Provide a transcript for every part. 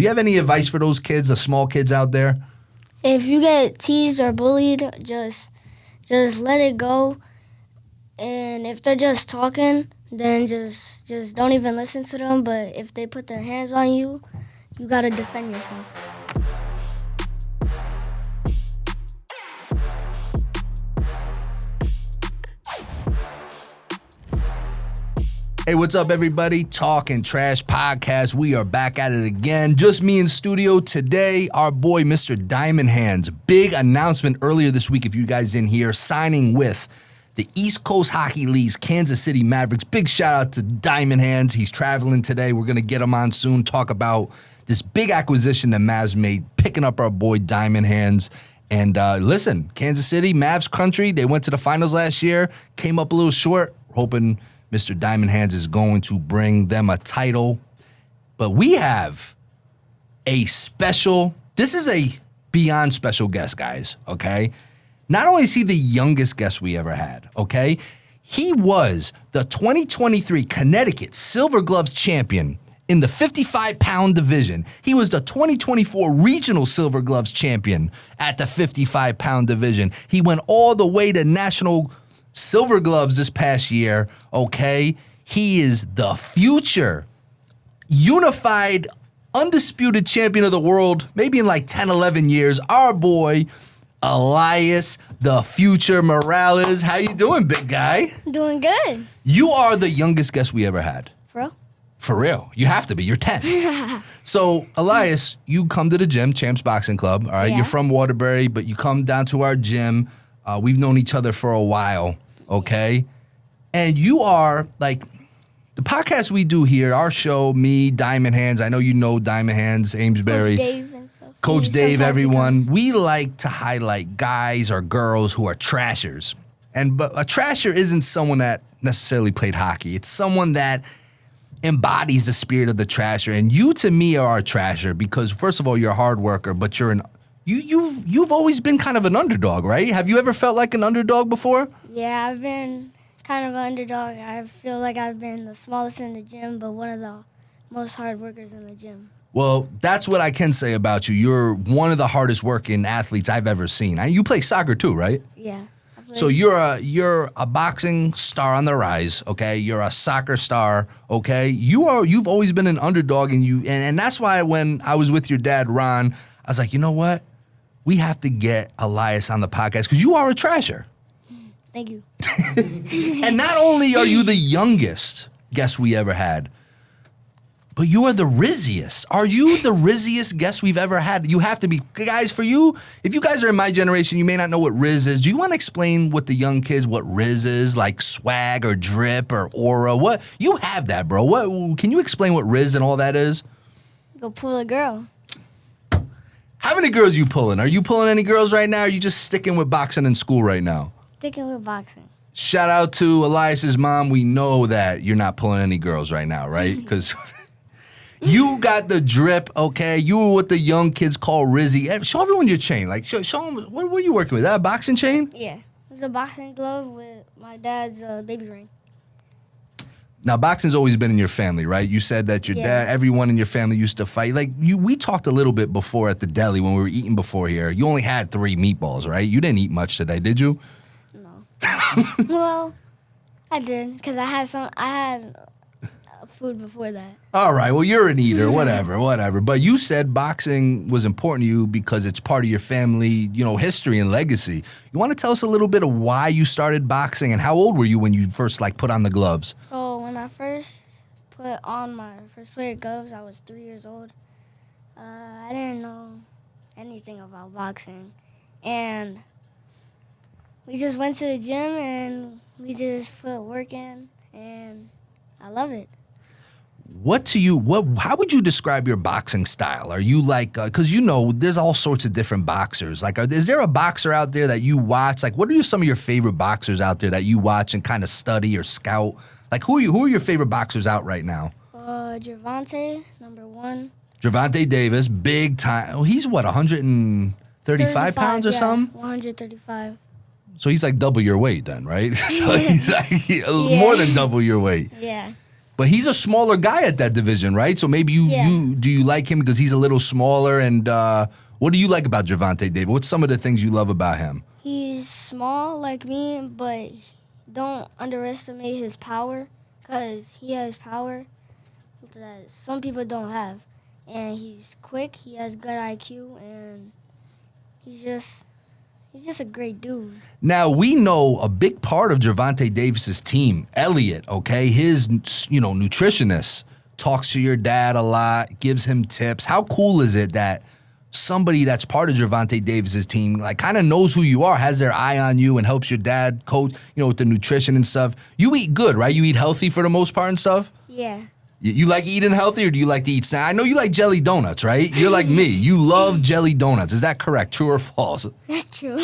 you have any advice for those kids, the small kids out there? If you get teased or bullied, just let it go. And if they're just talking, then just don't even listen to them. But if they put their hands on you, you got to defend yourself. Hey, what's up, everybody? Talking Trash Podcast. We are back at it again. Just me in studio today. Our boy, Mr. Diamond Hands. Big announcement earlier this week, if you guys didn't hear, signing with the East Coast Hockey League's Kansas City Mavericks. Big shout out to Diamond Hands. He's traveling today. We're going to get him on soon, talk about this big acquisition that Mavs made, picking up our boy Diamond Hands. And listen, Kansas City, Mavs country, they went to the finals last year, came up a little short. We're hoping Mr. Diamond Hands is going to bring them a title. But we have a special, this is a beyond special guest, guys, okay? Not only is he the youngest guest we ever had, okay? He was the 2023 Connecticut Silver Gloves champion in the 55-pound division. He was the 2024 Regional Silver Gloves champion at the 55-pound division. He went all the way to National Silver Gloves this past year, okay? He is the future, unified, undisputed champion of the world, maybe in like 10, 11 years. Our boy, Elias The Future Morales. How you doing, big guy? Doing good. You are the youngest guest we ever had. For real? For real. You have to be. You're 10. So, Elias, you come to the gym, Champs Boxing Club, all right? Yeah. You're from Waterbury, but you come down to our gym. We've known each other for a while. Okay? And you are, like, the podcast we do here, our show, me, Diamond Hands, I know you know Diamond Hands, Amesbury. Coach Dave and stuff. Coach Dave, Sometimes everyone. We like to highlight guys or girls who are trashers. But a trasher isn't someone that necessarily played hockey. It's someone that embodies the spirit of the trasher. And you, to me, are a trasher because, first of all, you're a hard worker, but you're You've always been kind of an underdog, right? Have you ever felt like an underdog before? Yeah, I've been kind of an underdog. I feel like I've been the smallest in the gym, but one of the most hard workers in the gym. Well, that's what I can say about you. You're one of the hardest working athletes I've ever seen. You play soccer too, right? Yeah. So you're a boxing star on the rise, okay? You're a soccer star, okay? You've always been an underdog, and that's why when I was with your dad, Ron, I was like, you know what? We have to get Elias on the podcast because you are a trasher. Thank you. And not only are you the youngest guest we ever had, but you are the Rizziest. Are you the Rizziest guest we've ever had? You have to be. Guys, for you, if you guys are in my generation, you may not know what Rizz is. Do you want to explain what the young kids, what Rizz is, like swag or drip or aura? What? You have that, bro. What? Can you explain what Rizz and all that is? Go pull a girl. How many girls you pulling? Are you pulling any girls right now, or are you just sticking with boxing in school right now? Sticking with boxing. Shout out to Elias's mom. We know that you're not pulling any girls right now, right? Because you got the drip, okay? You were what the young kids call Rizzy. Show everyone your chain. Like, show them, what were you working with? That a boxing chain? Yeah. It was a boxing glove with my dad's baby ring. Now, boxing's always been in your family, right? You said that your dad, everyone in your family used to fight. Like, we talked a little bit before at the deli when we were eating before here. You only had 3 meatballs, right? You didn't eat much today, did you? No. Well, I did, because I had food before that. All right, well, you're an eater, whatever. But you said boxing was important to you because it's part of your family, history and legacy. You want to tell us a little bit of why you started boxing and how old were you when you first, put on the gloves? So when I first put on my first pair of gloves, I was 3 years old. I didn't know anything about boxing. And we just went to the gym and we just put work in, and I love it. How would you describe your boxing style? Are you like, because there's all sorts of different boxers. Like, is there a boxer out there that you watch? Like, what are some of your favorite boxers out there that you watch and kind of study or scout? Like, who are your favorite boxers out right now? Gervonta, number 1. Gervonta Davis, big time. Oh, he's what, 135 pounds or something? 135. So he's like double your weight then, right? So he's like more than double your weight. Yeah. But he's a smaller guy at that division, right? So maybe you like him because he's a little smaller. And what do you like about Gervonta Davis? What's some of the things you love about him? He's small like me, but don't underestimate his power because he has power that some people don't have. And he's quick, he has good IQ, and he's just a great dude. Now, we know a big part of Gervonta Davis's team, Elliot, okay? His, nutritionist talks to your dad a lot, gives him tips. How cool is it that somebody that's part of Gervonta Davis's team, like, kind of knows who you are, has their eye on you, and helps your dad coach, with the nutrition and stuff? You eat good, right? You eat healthy for the most part and stuff? Yeah. You like eating healthy, or do you like to eat snacks? I know you like jelly donuts, right? You're like me. You love jelly donuts. Is that correct? True or false? That's true.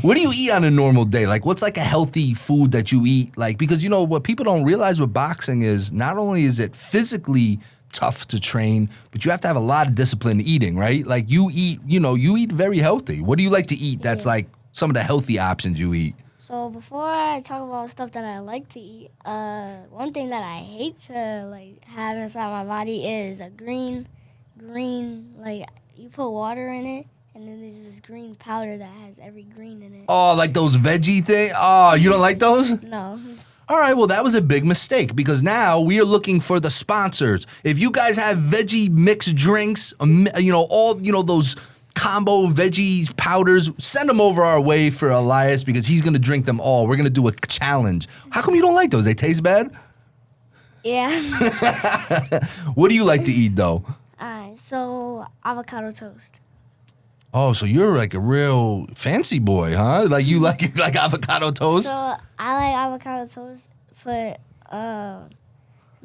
What do you eat on a normal day? Like, what's like a healthy food that you eat? Like, because, what people don't realize with boxing is not only is it physically tough to train, but you have to have a lot of discipline eating, right? Like, you eat, you eat very healthy. What do you like to eat that's like some of the healthy options you eat? So before I talk about stuff that I like to eat, one thing that I hate to have inside my body is a green, like you put water in it, and then there's this green powder that has every green in it. Oh, like those veggie things? Oh, you don't like those? No. All right, well, that was a big mistake because now we are looking for the sponsors. If you guys have veggie mixed drinks, all those combo veggie powders, send them over our way for Elias because he's going to drink them all. We're going to do a challenge. How come you don't like those? They taste bad? Yeah. What do you like to eat, though? All right, so avocado toast. Oh, so you're like a real fancy boy, huh? Like you like avocado toast? So I like avocado toast, put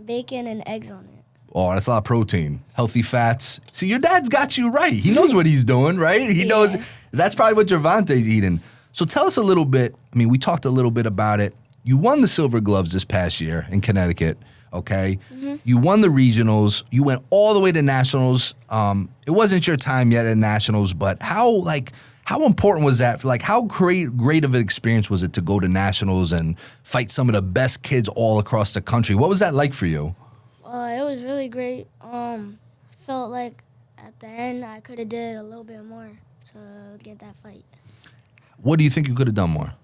bacon and eggs on it. Oh, that's a lot of protein. Healthy fats. See, your dad's got you right. He knows what he's doing, right? He knows. That's probably what Gervonta's eating. So tell us a little bit. I mean, we talked a little bit about it. You won the Silver Gloves this past year in Connecticut, okay? Mm-hmm. You won the regionals. You went all the way to nationals. It wasn't your time yet at nationals, but how important was that? How great of an experience was it to go to nationals and fight some of the best kids all across the country? What was that like for you? It was really great. Felt like at the end I could have did a little bit more to get that fight. What do you think you could have done more?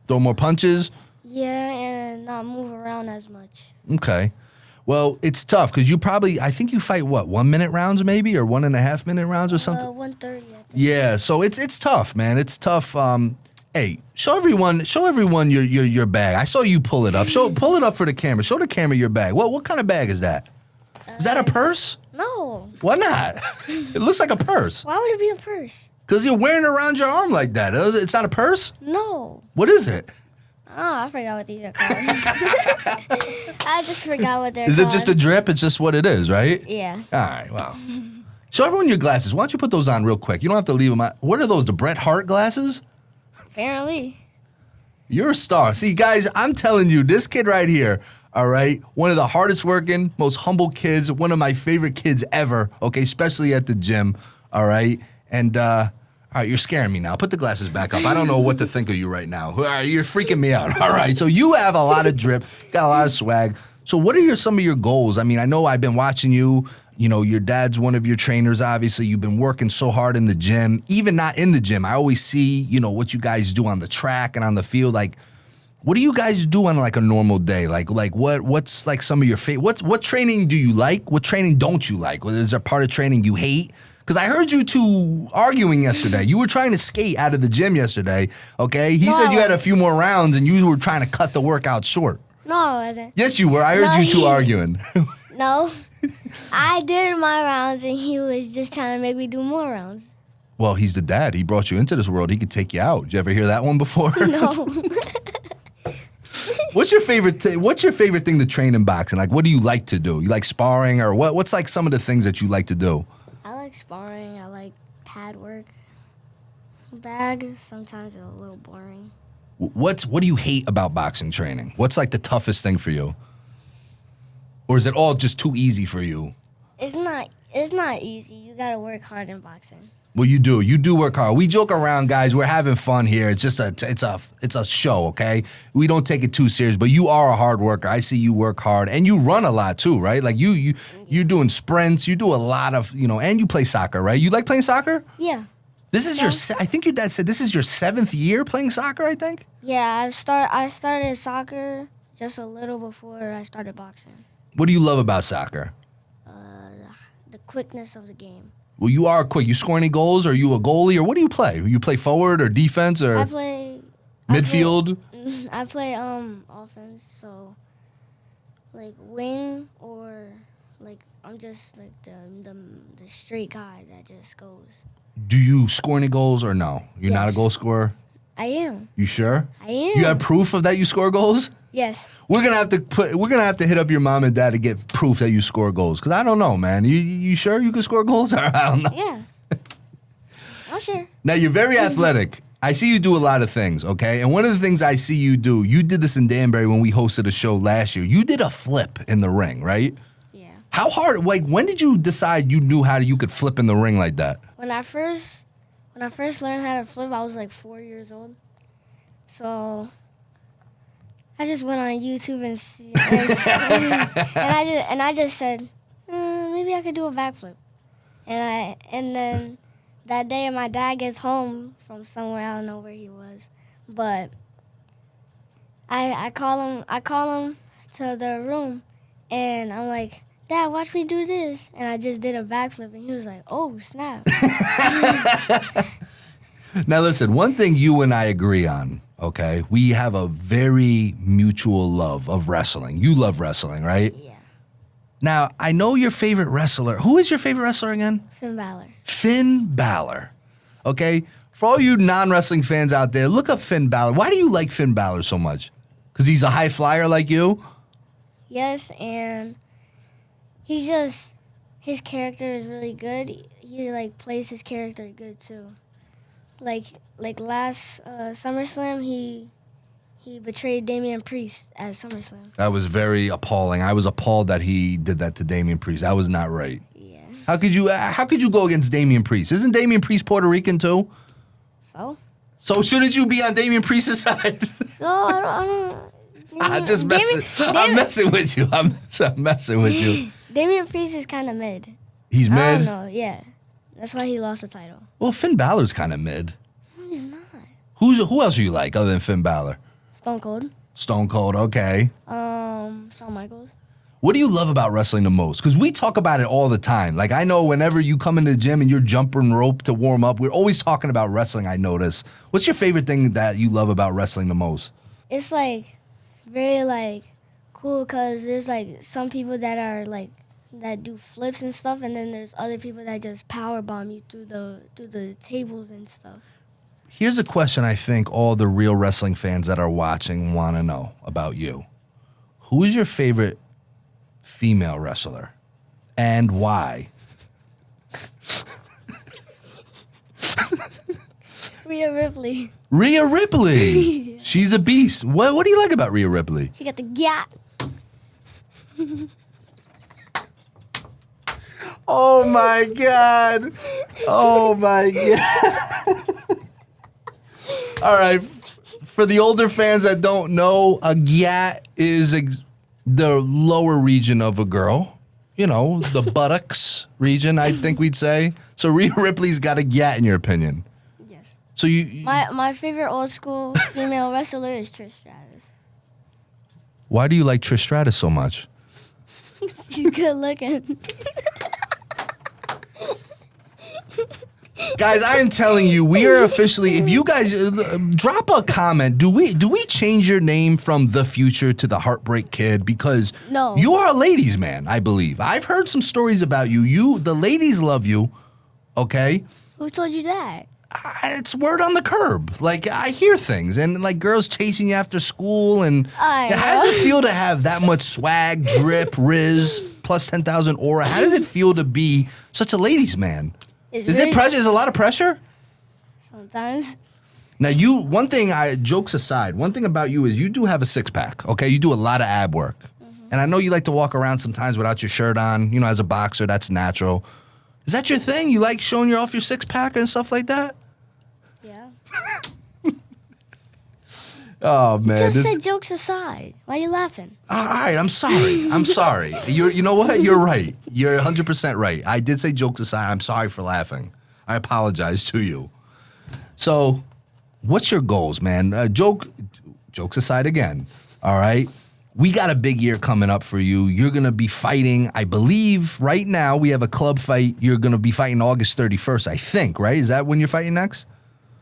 Throw more punches? Yeah, and not move around as much. Okay. Well, it's tough because I think you fight, 1 minute rounds maybe or 1.5 minute rounds or something? 1:30, I think. Yeah, so it's tough, man. It's tough. Hey, show everyone your bag. I saw you pull it up. Pull it up for the camera. Show the camera your bag. What kind of bag is that? Is that a purse? No. Why not? It looks like a purse. Why would it be a purse? Because you're wearing it around your arm like that. It's not a purse? No. What is it? Oh, I forgot what these are called. I just forgot what they're called. Is it just a drip? It's just what it is, right? Yeah. All right, well. Show everyone your glasses. Why don't you put those on real quick? You don't have to leave them on. What are those, the Bret Hart glasses? Apparently. You're a star. See, guys, I'm telling you, this kid right here, all right, one of the hardest working, most humble kids, one of my favorite kids ever, okay, especially at the gym, all right? And, all right, you're scaring me now. Put the glasses back up. I don't know what to think of you right now. All right, you're freaking me out, all right? So you have a lot of drip, got a lot of swag. So what are some of your goals? I mean, I know I've been watching you. Your dad's one of your trainers, obviously. You've been working so hard in the gym. Even not in the gym, I always see, what you guys do on the track and on the field. Like, what do you guys do on, like, a normal day? Like what's, like, some of your favorite... What training do you like? What training don't you like? Is there part of training you hate? Because I heard you two arguing yesterday. You were trying to skate out of the gym yesterday, okay? He said you had a few more rounds and you were trying to cut the workout short. No, I wasn't. Yes, you were. I heard you two arguing. No. I did my rounds, and he was just trying to make me do more rounds. Well, he's the dad. He brought you into this world. He could take you out. Did you ever hear that one before? No. What's your favorite thing to train in boxing? Like, what do you like to do? You like sparring, or what's like some of the things that you like to do? I like sparring. I like pad work. Bag, sometimes it's a little boring. What do you hate about boxing training? What's like the toughest thing for you? Or is it all just too easy for you? It's not easy. You gotta work hard in boxing. Well, you do. You do work hard. We joke around, guys. We're having fun here. It's just it's a show, okay? We don't take it too serious, but you are a hard worker. I see you work hard, and you run a lot too, right? Like you're doing sprints. You do a lot of, and you play soccer, right? You like playing soccer? Yeah. This is I think your dad said this is your 7th year playing soccer, I think? Yeah, I started soccer just a little before I started boxing. What do you love about soccer? The quickness of the game. Well, you are quick. You score any goals? Are you a goalie, or what do you play? You play forward or defense or midfield? I play offense, so like wing or like I'm just like the straight guy that just goes. Do you score any goals or no? You're not a goal scorer? I am. You sure? I am. You have proof of that you score goals? Yes. We're gonna have to hit up your mom and dad to get proof that you score goals. Cause I don't know, man. You sure you can score goals? I don't know. Yeah. I'm sure. Now you're very athletic. I see you do a lot of things, okay? And one of the things I see you do, you did this in Danbury when we hosted a show last year. You did a flip in the ring, right? Yeah. How hard? Like, when did you decide you knew you could flip in the ring like that? When I first learned how to flip, I was like 4 years old. So I just went on YouTube and I just said, maybe I could do a backflip. And then that day my dad gets home from somewhere, I don't know where he was, but I call him to the room and I'm like, Dad, watch me do this. And I just did a backflip and he was like, oh, snap. Now listen, one thing you and I agree on, okay? We have a very mutual love of wrestling. You love wrestling, right? Yeah. Now, I know your favorite wrestler. Who is your favorite wrestler again? Finn Balor. Finn Balor. Okay? For all you non-wrestling fans out there, look up Finn Balor. Why do you like Finn Balor so much? Because he's a high flyer like you? Yes, and his character is really good. He like plays his character good too. Like last SummerSlam, he betrayed Damian Priest at SummerSlam. That was very appalling. I was appalled that he did that to Damian Priest. That was not right. Yeah. How could you go against Damian Priest? Isn't Damian Priest Puerto Rican too? So shouldn't you be on Damian Priest's side? No, I don't. I'm just messing. I'm messing with you. I'm messing with you. Damian Priest is kind of mid. He's mid? I don't know, yeah. That's why he lost the title. Well, Finn Balor's kind of mid. No, he's not. Who else do you like other than Finn Balor? Stone Cold. Stone Cold, okay. Shawn Michaels. What do you love about wrestling the most? Because we talk about it all the time. Like, I know whenever you come into the gym and you're jumping rope to warm up, we're always talking about wrestling, I notice. What's your favorite thing that you love about wrestling the most? It's, like, very, like, cool because there's, like, some people that are, like, that do flips and stuff, and then there's other people that just power bomb you through the tables and stuff. Here's a question I think all the real wrestling fans that are watching want to know about you. Who is your favorite female wrestler, and why? Rhea Ripley. Rhea Ripley. She's a beast. What do you like about Rhea Ripley? She got the gap. Oh my God. Oh my God. All right. For the older fans that don't know, a gyat is the lower region of a girl. You know, the buttocks region, I think we'd say. So Rhea Ripley's got a gyat in your opinion. Yes. So you My favorite old school female wrestler is Trish Stratus. Why do you like Trish Stratus so much? She's good looking. Guys, I am telling you, we are officially, if you guys drop a comment, do we change your name from The Future to The Heartbreak Kid? Because no. You are a ladies' man, I believe. I've heard some stories about you. The ladies love you, okay? Who told you that? It's word on the curb. Like, I hear things, and like girls chasing you after school, and how does it feel to have that much swag, drip, Rizz, plus 10,000 aura? How does it feel to be such a ladies' man? Is it pressure? Is a lot of pressure? Sometimes. Now, jokes aside, one thing about you is you do have a six-pack, okay? You do a lot of ab work. Mm-hmm. And I know you like to walk around sometimes without your shirt on. You know, as a boxer, that's natural. Is that your thing? You like showing off your six-pack and stuff like that? Yeah. Oh, man. Just said jokes aside. Why are you laughing? All right, I'm sorry. I'm sorry. You know what? You're right. You're 100% right. I did say jokes aside. I'm sorry for laughing. I apologize to you. So, what's your goals, man? Jokes aside again, all right? We got a big year coming up for you. You're going to be fighting, I believe, right now we have a club fight. You're going to be fighting August 31st, I think, right? Is that when you're fighting next?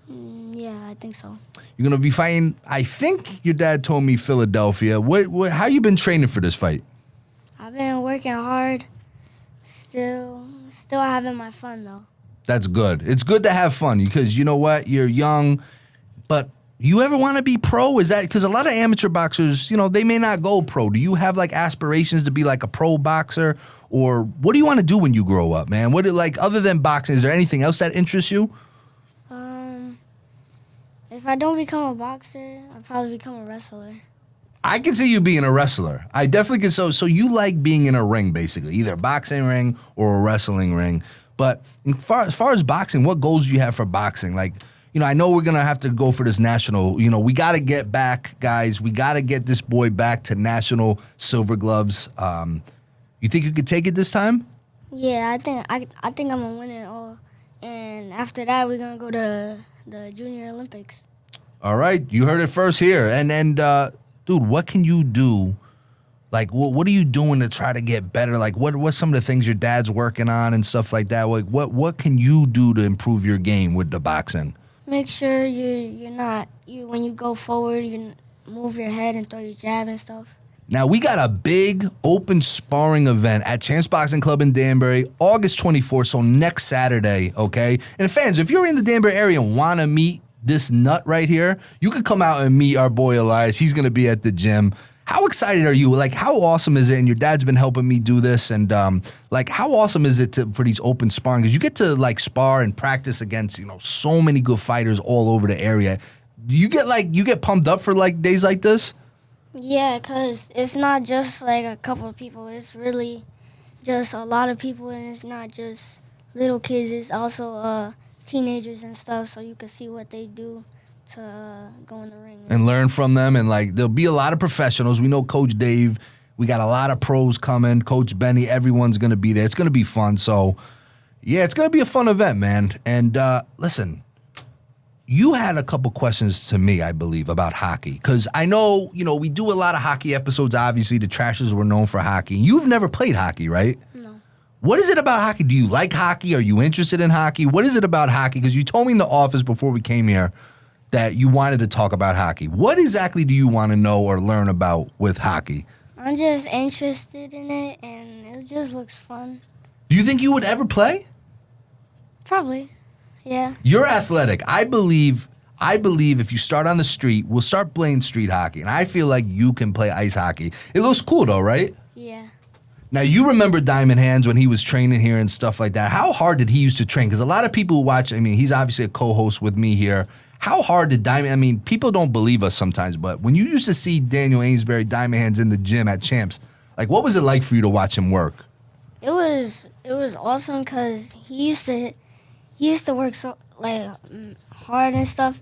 Yeah, I think so. You're going to be fighting, I think your dad told me Philadelphia. How you been training for this fight? I've been working hard. Still having my fun, though. That's good. It's good to have fun because you know what? You're young, but you ever want to be pro? Is that because a lot of amateur boxers, you know, they may not go pro. Do you have like aspirations to be like a pro boxer, or what do you want to do when you grow up, man? Other than boxing, is there anything else that interests you? If I don't become a boxer, I'll probably become a wrestler. I can see you being a wrestler. I definitely can. So you like being in a ring, basically, either a boxing ring or a wrestling ring. But as far as boxing, what goals do you have for boxing? Like, you know, I know we're going to have to go for this national. You know, we got to get back, guys. We got to get this boy back to national silver gloves. You think you could take it this time? Yeah, I think I'm going to win it all. And after that, we're going to go to the Junior Olympics. All right. You heard it first here. And dude, what can you do? Like, what are you doing to try to get better? Like, what's some of the things your dad's working on and stuff like that? Like, what can you do to improve your game with the boxing? Make sure when you go forward, you move your head and throw your jab and stuff. Now, we got a big open sparring event at Chance Boxing Club in Danbury, August 24th, so next Saturday, okay? And fans, if you're in the Danbury area and want to meet this nut right here, you can come out and meet our boy Elias. He's going to be at the gym. How excited are you? Like, how awesome is it? And your dad's been helping me do this. And, like, how awesome is it for these open sparring? Because you get to, like, spar and practice against, you know, so many good fighters all over the area. You get pumped up for, like, days like this? Yeah, because it's not just, like, a couple of people. It's really just a lot of people, and it's not just little kids. It's also teenagers and stuff, so you can see what they do to go in the ring. And learn from them, and, like, there'll be a lot of professionals. We know Coach Dave. We got a lot of pros coming. Coach Benny, everyone's going to be there. It's going to be fun. So, yeah, it's going to be a fun event, man. And, listen, you had a couple questions to me, I believe, about hockey. Because I know, you know, we do a lot of hockey episodes, obviously. The Trashers were known for hockey. You've never played hockey, right? No. What is it about hockey? Do you like hockey? Are you interested in hockey? What is it about hockey? Because you told me in the office before we came here that you wanted to talk about hockey. What exactly do you want to know or learn about with hockey? I'm just interested in it, and it just looks fun. Do you think you would ever play? Probably, yeah. You're athletic. I believe if you start on the street, we'll start playing street hockey, and I feel like you can play ice hockey. It looks cool, though, right? Yeah. Now, you remember Diamond Hands when he was training here and stuff like that. How hard did he used to train? Because a lot of people who watch, I mean, he's obviously a co-host with me here. How hard did Diamond, I mean, people don't believe us sometimes, but when you used to see Daniel Amesbury, Diamond Hands in the gym at Champs, like, what was it like for you to watch him work? It was awesome because he used to work so, like, hard and stuff.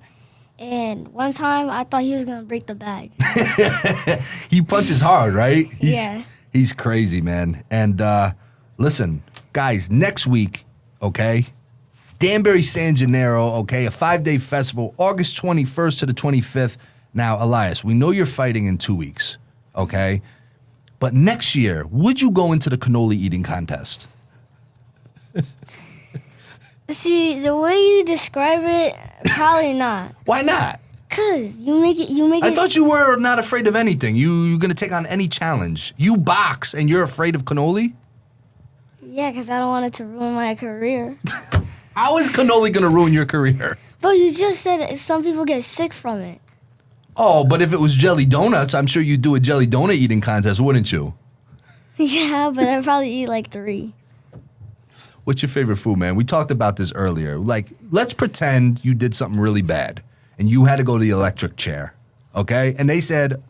And one time, I thought he was going to break the bag. He punches hard, right? Yeah. He's crazy, man. And listen, guys, next week, okay, Danbury San Gennaro, okay, a 5-day festival, August 21st to the 25th. Now, Elias, we know you're fighting in 2 weeks, okay? But next year, would you go into the cannoli eating contest? See, the way you describe it, probably not. Why not? Cause you make it. I thought you were not afraid of anything. You're gonna take on any challenge. You box and you're afraid of cannoli? Yeah, because I don't want it to ruin my career. How is cannoli gonna ruin your career? But you just said some people get sick from it. Oh, but if it was jelly donuts, I'm sure you'd do a jelly donut eating contest, wouldn't you? Yeah, but I'd probably eat like 3. What's your favorite food, man? We talked about this earlier. Like, let's pretend you did something really bad and you had to go to the electric chair, okay? And they said,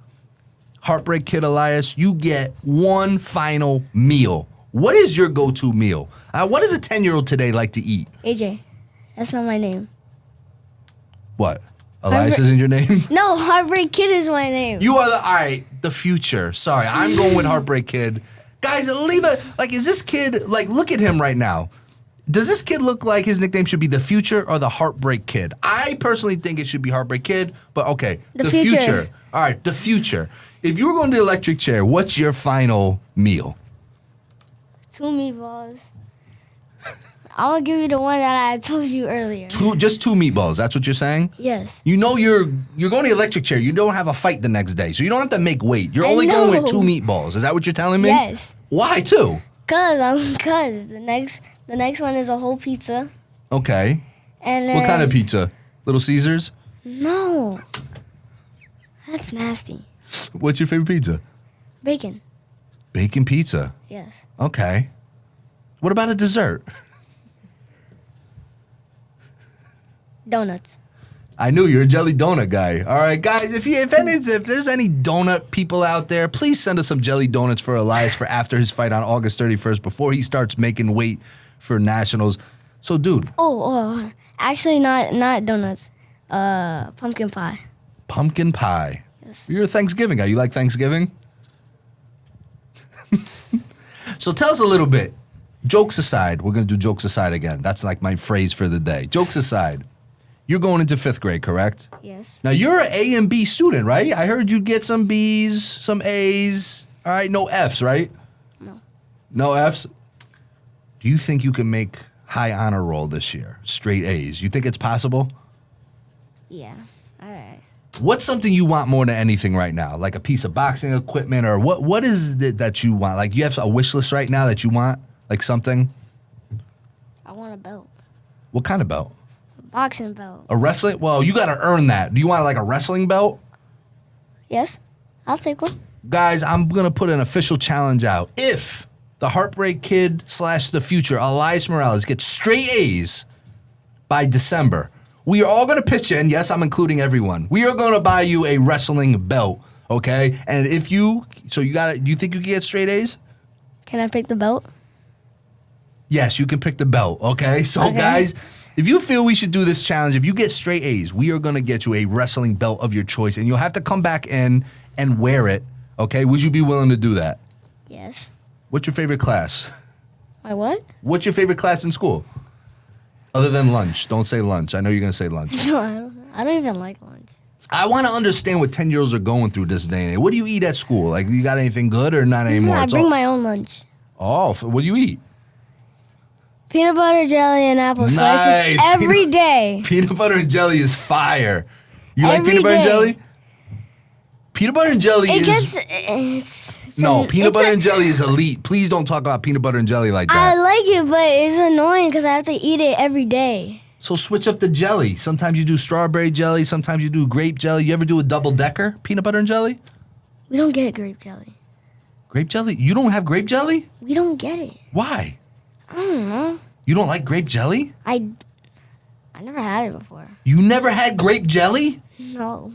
Heartbreak Kid Elias, you get one final meal. What is your go-to meal? What does a 10-year-old today like to eat? AJ. That's not my name. What? Elias isn't your name? No, Heartbreak Kid is my name. You are the future. Sorry, I'm going with Heartbreak Kid. Guys, leave it. Like, is this kid, like, look at him right now. Does this kid look like his nickname should be the Future or the Heartbreak Kid? I personally think it should be Heartbreak Kid, but okay. The future. All right, the future. If you were going to the electric chair, what's your final meal? 2 meatballs. I'm going to give you the one that I told you earlier. Just 2 meatballs. That's what you're saying? Yes. You know you're going to the electric chair. You don't have a fight the next day, so you don't have to make weight. You're only going with 2 meatballs. Is that what you're telling me? Yes. Why 2? Cause the next one is a whole pizza. Okay. And then, what kind of pizza? Little Caesars? No. That's nasty. What's your favorite pizza? Bacon. Bacon pizza? Yes. Okay. What about a dessert? Donuts. I knew you're a jelly donut guy. All right, guys, if there's any donut people out there, please send us some jelly donuts for Elias for after his fight on August 31st before he starts making weight for nationals. So, dude. Actually, not donuts. Pumpkin pie. Pumpkin pie. Yes. You're a Thanksgiving guy. You like Thanksgiving? So tell us a little bit. Jokes aside, we're going to do jokes aside again. That's like my phrase for the day. Jokes aside. You're going into 5th grade, correct? Yes. Now, you're an A and B student, right? I heard you get some B's, some A's. All right, no F's, right? No. No F's? Do you think you can make high honor roll this year? Straight A's. You think it's possible? Yeah. All right. What's something you want more than anything right now? Like a piece of boxing equipment, or what is it that you want? Like, you have a wish list right now that you want? Like something? I want a belt. What kind of belt? Boxing belt. A wrestling? Well, you got to earn that. Do you want like a wrestling belt? Yes, I'll take one. Guys, I'm going to put an official challenge out. If the Heartbreak Kid / the future, Elias Morales, gets straight A's by December, we are all going to pitch in. Yes, I'm including everyone. We are going to buy you a wrestling belt, okay? And if you, do you think you can get straight A's? Can I pick the belt? Yes, you can pick the belt, okay? So, guys, if you feel we should do this challenge, if you get straight A's, we are going to get you a wrestling belt of your choice, and you'll have to come back in and wear it, okay? Would you be willing to do that? Yes. What's your favorite class? My what? What's your favorite class in school? Other than lunch. Don't say lunch. I know you're going to say lunch. No, I don't even like lunch. I want to understand what 10-year-olds are going through this day and age. What do you eat at school? Like, you got anything good or not anymore? I bring my own lunch. Oh, what do you eat? Peanut butter, jelly, and apple slices every day. Peanut butter and jelly is fire. You like Every peanut butter and day. jelly? Peanut butter and jelly peanut butter and jelly is elite. Please don't talk about peanut butter and jelly like that. I like it, but it's annoying because I have to eat it every day. So switch up the jelly. Sometimes you do strawberry jelly. Sometimes you do grape jelly. You ever do a double-decker peanut butter and jelly? We don't get grape jelly. Grape jelly? You don't have grape jelly? We don't get it. Why? I don't know. You don't like grape jelly? I never had it before. You never had grape jelly? No.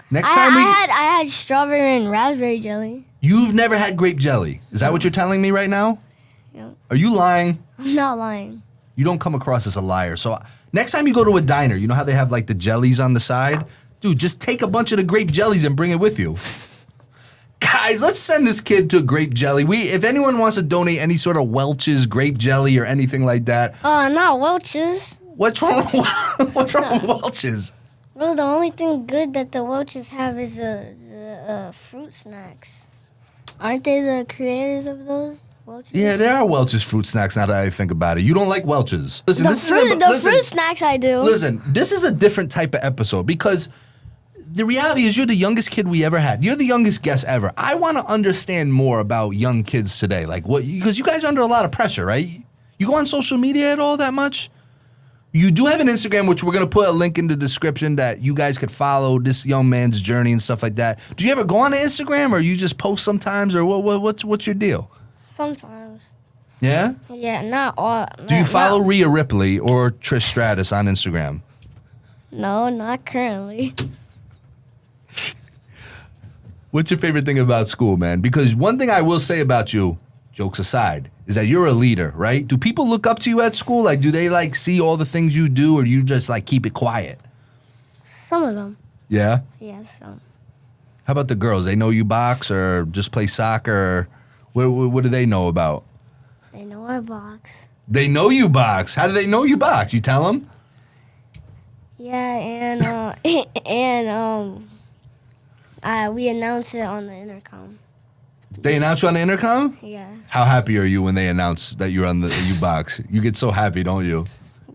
Next time I had strawberry and raspberry jelly. You've never had grape jelly. Is that what you're telling me right now? Yeah. Are you lying? I'm not lying. You don't come across as a liar. So next time you go to a diner, you know how they have like the jellies on the side? Dude, just take a bunch of the grape jellies and bring it with you. Guys, let's send this kid to grape jelly. If anyone wants to donate any sort of Welch's grape jelly or anything like that. Not Welch's. What's wrong with Welch's? Well, the only thing good that the Welch's have is the fruit snacks. Aren't they the creators of those Welch's? Yeah, there are Welch's fruit snacks now that I think about it. You don't like Welch's. Listen, fruit snacks I do. Listen, this is a different type of episode because the reality is you're the youngest kid we ever had. You're the youngest guest ever. I want to understand more about young kids today. Like because you guys are under a lot of pressure, right? You go on social media at all that much? You do have an Instagram, which we're going to put a link in the description that you guys could follow this young man's journey and stuff like that. Do you ever go on Instagram or you just post sometimes or what's your deal? Sometimes. Yeah? Yeah, not all. Do you follow Rhea Ripley or Trish Stratus on Instagram? No, not currently. What's your favorite thing about school, man? Because one thing I will say about you, jokes aside, is that you're a leader, right? Do people look up to you at school? Like, do they like see all the things you do, or do you just like keep it quiet? Some of them. Yeah? Yeah, some. How about the girls? They know you box or just play soccer? What do they know about? They know I box. They know you box. How do they know you box? You tell them? Yeah, we announce it on the intercom. They announce you on the intercom? Yeah. How happy are you when they announce that you're on you box? You get so happy, don't you?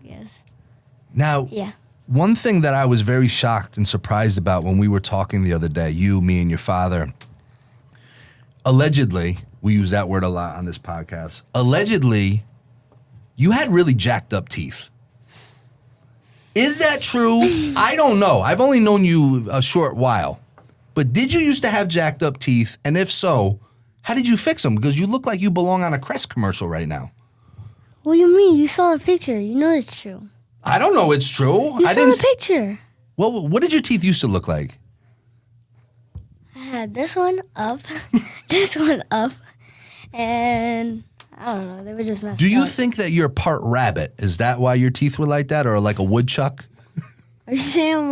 Yes. Now, Yeah. one thing that I was very shocked and surprised about when we were talking the other day, you, me, and your father, allegedly, we use that word a lot on this podcast, allegedly, you had really jacked up teeth. Is that true? I don't know. I've only known you a short while. But did you used to have jacked up teeth? And if so, how did you fix them? Because you look like you belong on a Crest commercial right now. What do you mean? You saw the picture. You know it's true. I don't know it's true. You saw the picture. Well, what did your teeth used to look like? I had this one up, this one up, and I don't know. They were just messed up. Do you think that you're part rabbit? Is that why your teeth were like that, or like a woodchuck? Are you saying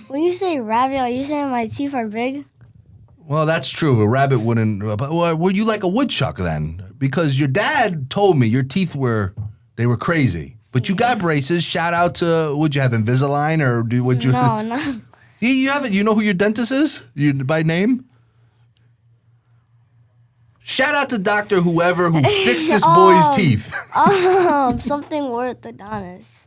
when you say rabbit, are you saying my teeth are big? Well, that's true. A rabbit wouldn't. But were you like a woodchuck then? Because your dad told me your teeth were crazy. But you got braces. Shout out to, would you have Invisalign or would you? No. You have it. You know who your dentist is? By name? Shout out to Dr. Whoever who fixed this boy's teeth. Something orthodontist.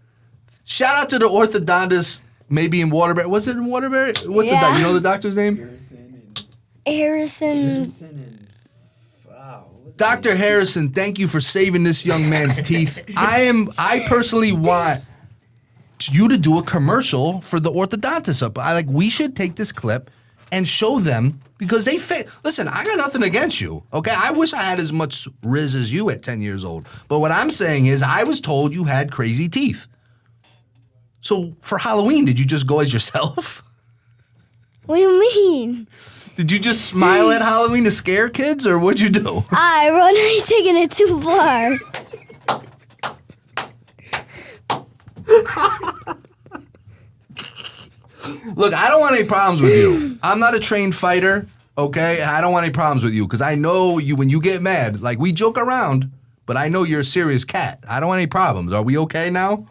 Shout out to the orthodontist, maybe in Waterbury. Was it in Waterbury? What's the doctor? You know the doctor's name? Harrison. Dr. Harrison, thank you for saving this young man's teeth. I personally want you to do a commercial for the orthodontist. We should take this clip and show them because they fit. Listen, I got nothing against you, okay? I wish I had as much Rizz as you at 10 years old. But what I'm saying is I was told you had crazy teeth. So for Halloween, did you just go as yourself? What do you mean? Did you just smile at Halloween to scare kids, or what'd you do? Ron, you're taking it too far. Look, I don't want any problems with you. I'm not a trained fighter, okay? And I don't want any problems with you because I know you when you get mad. Like, we joke around, but I know you're a serious cat. I don't want any problems. Are we okay now?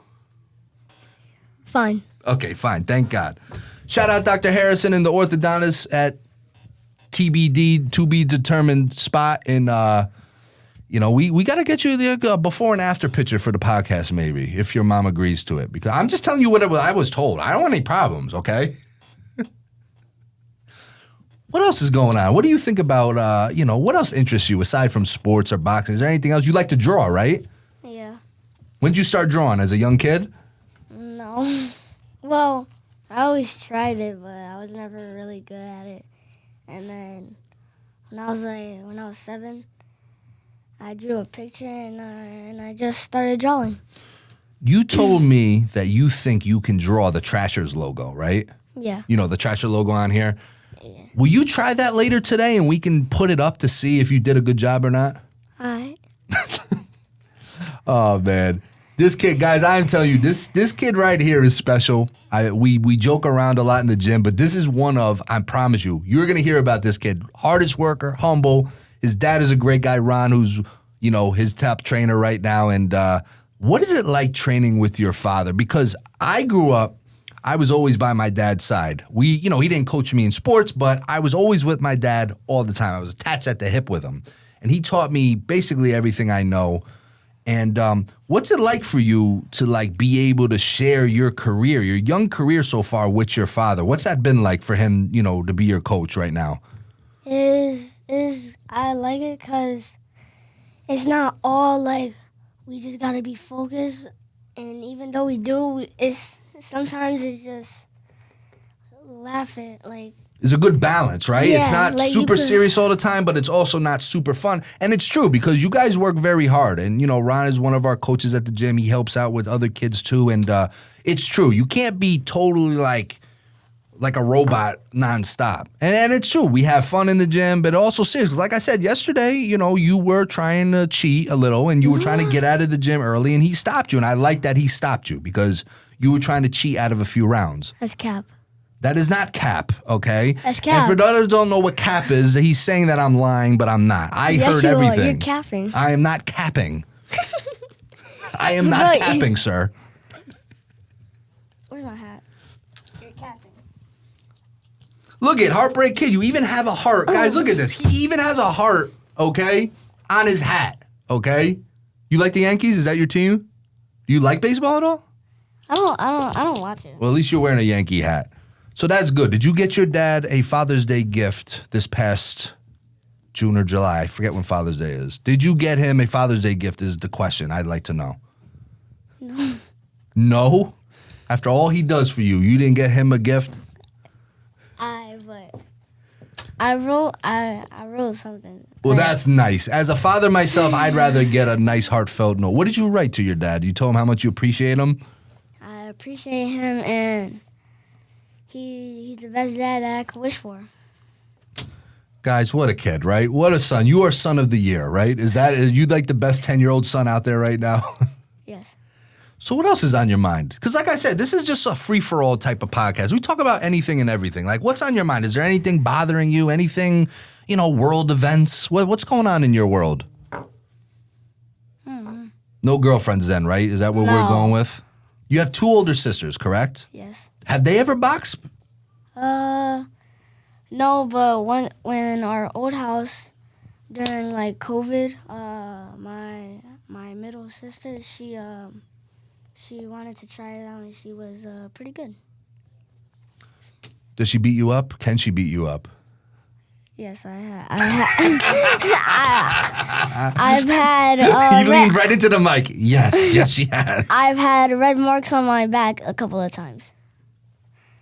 Fine. Okay, fine. Thank God. Shout out Dr. Harrison and the orthodontist at TBD, to be determined spot in, we got to get you the before and after picture for the podcast maybe, if your mom agrees to it. Because I'm just telling you what I was told. I don't want any problems, okay? What else is going on? What do you think about, what else interests you aside from sports or boxing? Is there anything else? You like to draw, right? Yeah. When did you start drawing? As a young kid? No. Well, I always tried it, but I was never really good at it. And then when I was 7, I drew a picture and I just started drawing. You told me that you think you can draw the Trashers logo, right? Yeah. You know, the Trasher logo on here? Yeah. Will you try that later today and we can put it up to see if you did a good job or not? All right. Oh, man. This kid, guys, I'm telling you, this kid right here is special. We joke around a lot in the gym, but this is one of, I promise you, you're going to hear about this kid. Hardest worker, humble. His dad is a great guy, Ron, who's, his top trainer right now. And what is it like training with your father? Because I grew up, I was always by my dad's side. He didn't coach me in sports, but I was always with my dad all the time. I was attached at the hip with him. And he taught me basically everything I know. And what's it like for you to be able to share your career, your young career so far with your father? What's that been like for him, to be your coach right now? I like it because it's not all we just gotta be focused, and even though we do, sometimes it's just laugh at It's a good balance, right? Yeah, it's not super serious all the time, but it's also not super fun. And it's true because you guys work very hard. And, Ron is one of our coaches at the gym. He helps out with other kids too. And it's true. You can't be totally like a robot nonstop. And it's true. We have fun in the gym, but also serious. 'Cause like I said yesterday, you were trying to cheat a little and you were trying to get out of the gym early and he stopped you. And I like that he stopped you because you were trying to cheat out of a few rounds. That's cap. That is not cap, okay? That's cap. And for those who don't know what cap is, he's saying that I'm lying, but I'm not. I Yes, heard you everything. Are. You're capping. I am not capping. I am not capping, sir. Where's my hat? You're capping. Look at Heartbreak Kid. You even have a heart. Guys, look at this. He even has a heart, okay, on his hat, okay? You like the Yankees? Is that your team? Do you like baseball at all? I don't watch it. Well, at least you're wearing a Yankee hat. So that's good. Did you get your dad a Father's Day gift this past June or July? I forget when Father's Day is. Did you get him a Father's Day gift is the question I'd like to know. No. No? After all he does for you, you didn't get him a gift? I wrote something. Well, that's nice. As a father myself, I'd rather get a nice heartfelt note. What did you write to your dad? You told him how much you appreciate him? I appreciate him, and he's the best dad that I could wish for. Guys, what a kid, right? What a son. You are son of the year, right? Are you like the best 10-year-old son out there right now? Yes. So what else is on your mind? Because like I said, this is just a free-for-all type of podcast. We talk about anything and everything. Like, what's on your mind? Is there anything bothering you? Anything, world events? What's going on in your world? No girlfriends then, right? Is that what we're going with? You have 2 older sisters, correct? Yes. Have they ever boxed? No, but when our old house during like COVID, my middle sister, she wanted to try it out and she was pretty good. Does she beat you up? Can she beat you up? Yes, I've had. You leaned right into the mic. Yes, she has. I've had red marks on my back a couple of times.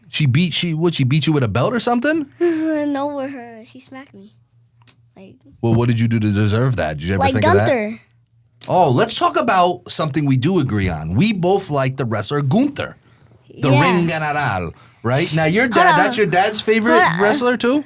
She beat you with a belt or something? No, she smacked me. Well, what did you do to deserve that? Did you ever think Gunther. of that? Oh, let's talk about something we do agree on. We both like the wrestler Gunther, the Ring General, right? Now, your dad, that's your dad's favorite wrestler too?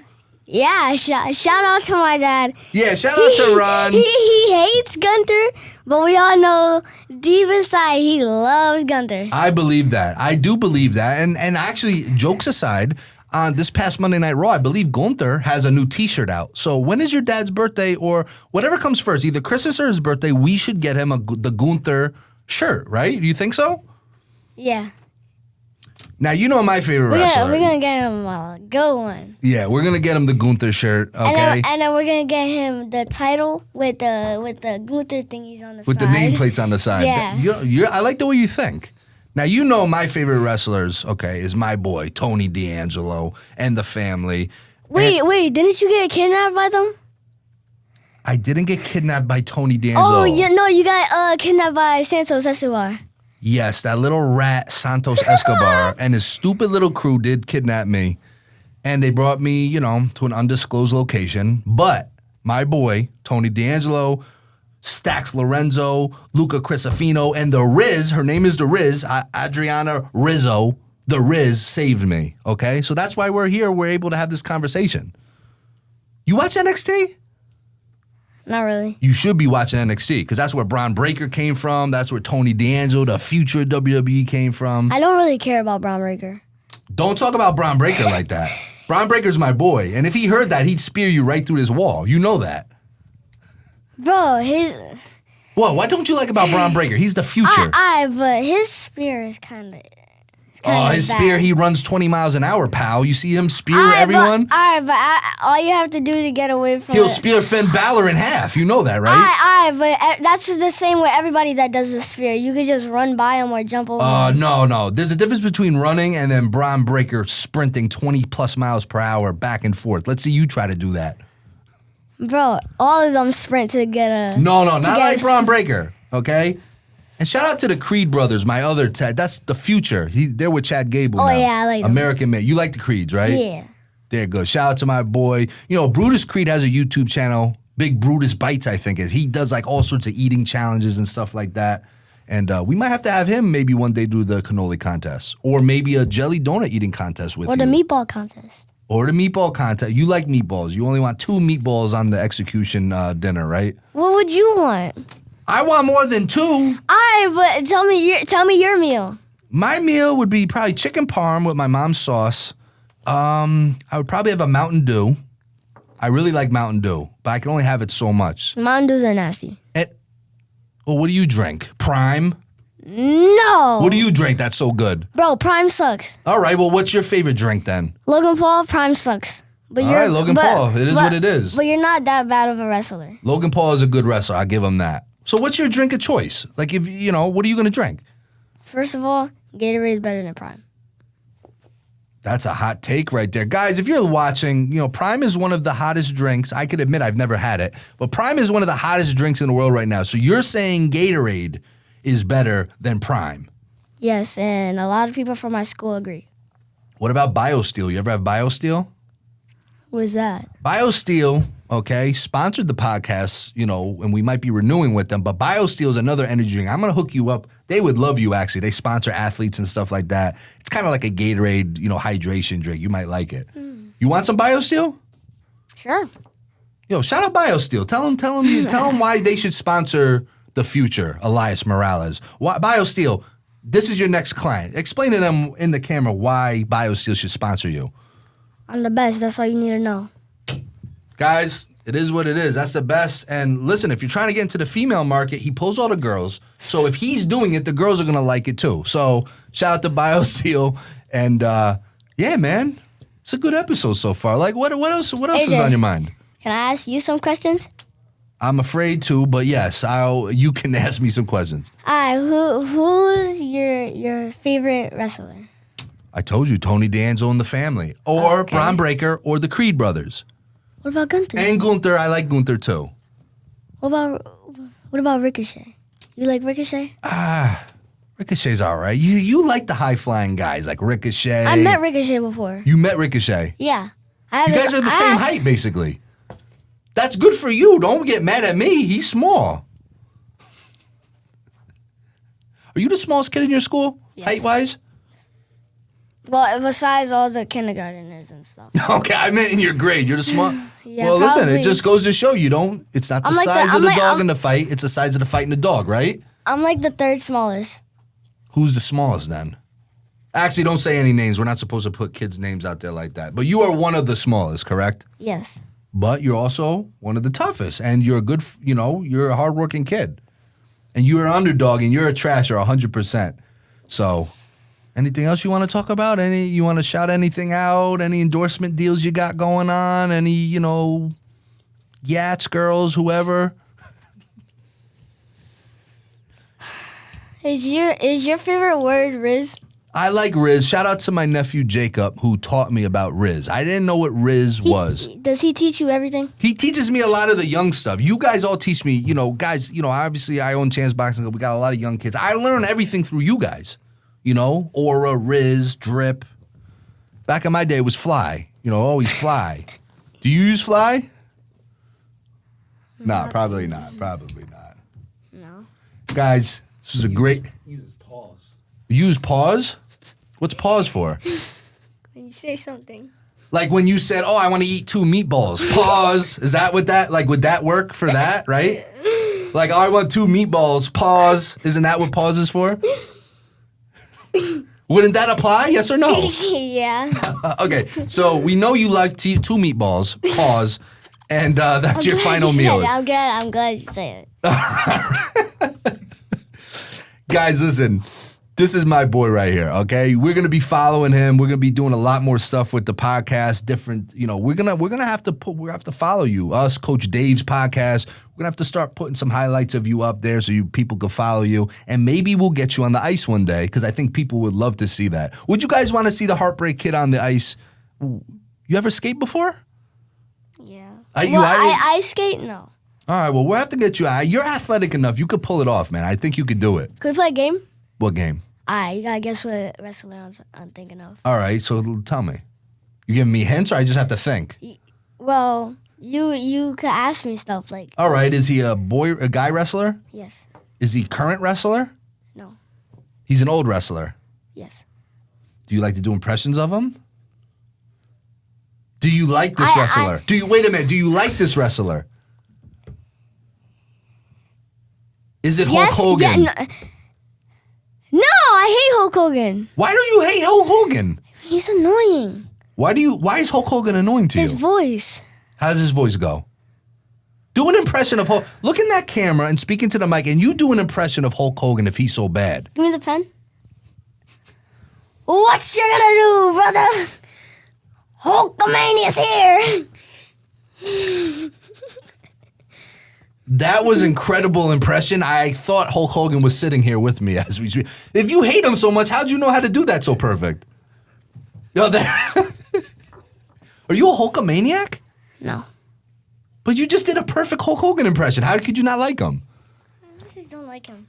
Yeah, shout out to my dad. Yeah, shout out to Ron. He hates Gunther, but we all know deep inside he loves Gunther. I believe that. I do believe that. And actually, jokes aside, on this past Monday Night Raw, I believe Gunther has a new T-shirt out. So when is your dad's birthday or whatever comes first, either Christmas or his birthday, we should get him the Gunther shirt, right? Do you think so? Yeah. Now, you know my favorite wrestler. We're going to get him a good one. Yeah, we're going to get him the Gunther shirt, okay? And then we're going to get him the title with the Gunther thingies on the side. With the nameplates on the side. Yeah. I like the way you think. Now, you know my favorite wrestlers, okay, is my boy, Tony D'Angelo, and the family. Wait, didn't you get kidnapped by them? I didn't get kidnapped by Tony D'Angelo. Oh, you got kidnapped by Santos Escobar. Yes, that little rat, Santos Escobar, and his stupid little crew did kidnap me. And they brought me, to an undisclosed location. But my boy, Tony D'Angelo, Stax Lorenzo, Luca Crisafino, and the Rizz, her name is the Rizz, Adriana Rizzo, the Rizz saved me, okay? So that's why we're here. We're able to have this conversation. You watch NXT? Not really. You should be watching NXT because that's where Bron Breakker came from. That's where Tony D'Angelo, the future WWE, came from. I don't really care about Bron Breakker. Don't talk about Bron Breakker like that. Bron Breakker's my boy. And if he heard that, he'd spear you right through this wall. You know that. Bro, What? What don't you like about Bron Breakker? He's the future. But his spear is kind of... his spear, he runs 20 miles an hour, pal. You see him spear everyone? All you have to do to get away from He'll spear Finn Balor in half. You know that, right? But that's just the same with everybody that does the spear. You could just run by him or jump over him. No. There's a difference between running and then Bron Breakker sprinting 20 plus miles per hour back and forth. Let's see you try to do that. Bro, all of them sprint to get a... No, not like Bron Breakker, okay? And shout out to the Creed brothers, my other that's the future. They're with Chad Gable now. Oh, yeah, I like them. American Man. You like the Creeds, right? Yeah. There good. Shout out to my boy. Brutus Creed has a YouTube channel. Big Brutus Bites, I think. He does like all sorts of eating challenges and stuff like that. And we might have to have him maybe one day do the cannoli contest. Or maybe a jelly donut eating contest with you. Or the meatball contest. Or the meatball contest. You like meatballs. You only want 2 meatballs on the execution dinner, right? What would you want? I want more than 2. All right, but tell me your meal. My meal would be probably chicken parm with my mom's sauce. I would probably have a Mountain Dew. I really like Mountain Dew, but I can only have it so much. Mountain Dews are nasty. Well, what do you drink? Prime? No. What do you drink that's so good? Bro, Prime sucks. All right, well, what's your favorite drink then? Logan Paul, Prime sucks. But All right, Logan Paul. It is what it is. But you're not that bad of a wrestler. Logan Paul is a good wrestler. I give him that. So what's your drink of choice? Like, if you know, what are you going to drink? First of all, Gatorade is better than Prime. That's a hot take right there. Guys, if you're watching, you know, Prime is one of the hottest drinks. I could admit I've never had it, but Prime is one of the hottest drinks in the world right now. So you're saying Gatorade is better than Prime? Yes, and a lot of people from my school agree. What about BioSteel? You ever have BioSteel? What is that? BioSteel, okay, sponsored the podcast, you know, and we might be renewing with them, but BioSteel is another energy drink. I'm going to hook you up. They would love you, actually. They sponsor athletes and stuff like that. It's kind of like a Gatorade, you know, hydration drink. You might like it. You want some BioSteel? Sure. Yo, shout out BioSteel. Tell them why they should sponsor the future, Elias Morales. Why, BioSteel, this is your next client. Explain to them in the camera why BioSteel should sponsor you. I'm the best. That's all you need to know. Guys, it is what it is. That's the best. And listen, if you're trying to get into the female market, he pulls all the girls. So if he's doing it, the girls are going to like it too. So shout out to BioSteel. And yeah, man, it's a good episode so far. Like, what else is on your mind? Can I ask you some questions? I'm afraid to, but yes, you can ask me some questions. All right, who's your favorite wrestler? I told you, Tony Danzo and the Family. Or Bron Breakker or the Creed brothers. What about Gunther? And Gunther, I like Gunther too. What about Ricochet? You like Ricochet? Ricochet's all right. You like the high-flying guys like Ricochet. I met Ricochet before. You met Ricochet? Yeah. You guys are the same height, basically. That's good for you. Don't get mad at me. He's small. Are you the smallest kid in your school, yes. height-wise? Well, besides all the kindergarteners and stuff. Okay, I meant in your grade. You're the small. Yeah, well, listen, probably. it just goes to show you don't. It's not the size of the dog in the fight. It's the size of the fight in the dog, right? I'm like the third smallest. Who's the smallest then? Actually, don't say any names. We're not supposed to put kids' names out there like that. But you are one of the smallest, correct? Yes. But you're also one of the toughest. And you're a good, you're a hardworking kid. And you're an underdog and you're a trasher 100%. So, anything else you want to talk about? You want to shout anything out? Any endorsement deals you got going on? Any, Yats, girls, whoever? Is your favorite word Rizz? I like Rizz. Shout out to my nephew Jacob, who taught me about Rizz. I didn't know what Rizz was. Does he teach you everything? He teaches me a lot of the young stuff. You guys all teach me, guys, obviously I own Chance Boxing. We got a lot of young kids. I learn everything through you guys. Aura, Rizz, Drip. Back in my day, it was Fly. Always Fly. Do you use Fly? Nah, probably not. Probably not. No. Guys, this is a great... He uses pause. You use pause? What's pause for? When you say something. Like when you said, I want to eat 2 meatballs. Pause. Is that what that... Like, would that work for that, right? Like, I want 2 meatballs. Pause. Isn't that what pause is for? Wouldn't that apply? Yes or no? Yeah. Okay, so we know you like 2 meatballs. Pause. And that's your final meal. I'm glad you said it. Guys, listen. This is my boy right here, okay? We're gonna be following him. We're gonna be doing a lot more stuff with the podcast. Different, we're gonna have to follow you. Us, Coach Dave's podcast. We're gonna have to start putting some highlights of you up there so people can follow you. And maybe we'll get you on the ice one day, because I think people would love to see that. Would you guys want to see the Heartbreak Kid on the ice? You ever skate before? Yeah. I skate? No. All right, well, we'll have to get you. You're athletic enough. You could pull it off, man. I think you could do it. Could we play a game? What game? You gotta guess what wrestler I'm thinking of. All right, so tell me. You giving me hints, or I just have to think? Well, you could ask me stuff like. All right, is he a guy wrestler? Yes. Is he current wrestler? He's an old wrestler. Yes. Do you like to do impressions of him? Do you like this wrestler? Wait a minute. Do you like this wrestler? Is it Hulk Hogan? Yeah, no, I hate Hulk Hogan. Why do you hate Hulk Hogan? He's annoying. Why is Hulk Hogan annoying to you? His voice. How does his voice go? Do an impression of Hulk. Look in that camera and speak into the mic, and you do an impression of Hulk Hogan if he's so bad. Give me the pen. What you gonna do, brother? Hulkamania's here. That was incredible impression. I thought Hulk Hogan was sitting here with me as we speak. If you hate him so much, how'd you know how to do that so perfect? Oh, there. Are you a Hulkamaniac? No. But you just did a perfect Hulk Hogan impression. How could you not like him? I just don't like him.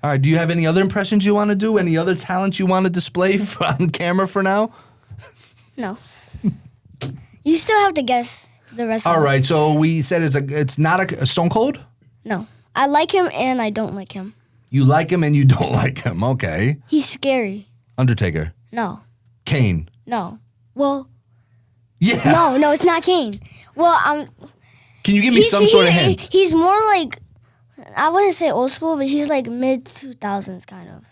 All right, do you have any other impressions you want to do? Any other talents you want to display on camera for now? No. You still have to guess the rest of it. All right, so we said it's not a Stone Cold? No. I like him and I don't like him. You like him and you don't like him. Okay. He's scary. Undertaker. No. Kane. No. Well, yeah. no, it's not Kane. Well, Can you give me some sort of hint? He's more like, I wouldn't say old school, but he's like mid-2000s kind of.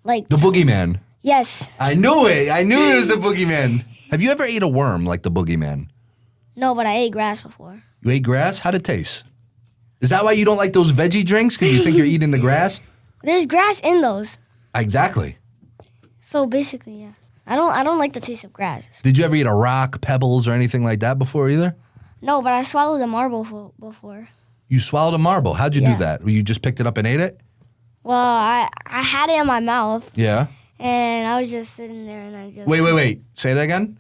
Like The Boogeyman. Yes. I knew it. I knew it was the Boogeyman. Have you ever ate a worm like the Boogeyman? No, but I ate grass before. You ate grass? How'd it taste? Is that why you don't like those veggie drinks? Because you think you're eating the grass? There's grass in those. Exactly. So basically, yeah. I don't like the taste of grass. Did you ever eat a rock, pebbles, or anything like that before either? No, but I swallowed a marble before. You swallowed a marble. How'd you do that? You just picked it up and ate it? Well, I had it in my mouth. Yeah. And I was just sitting there and I just... Wait. Say that again?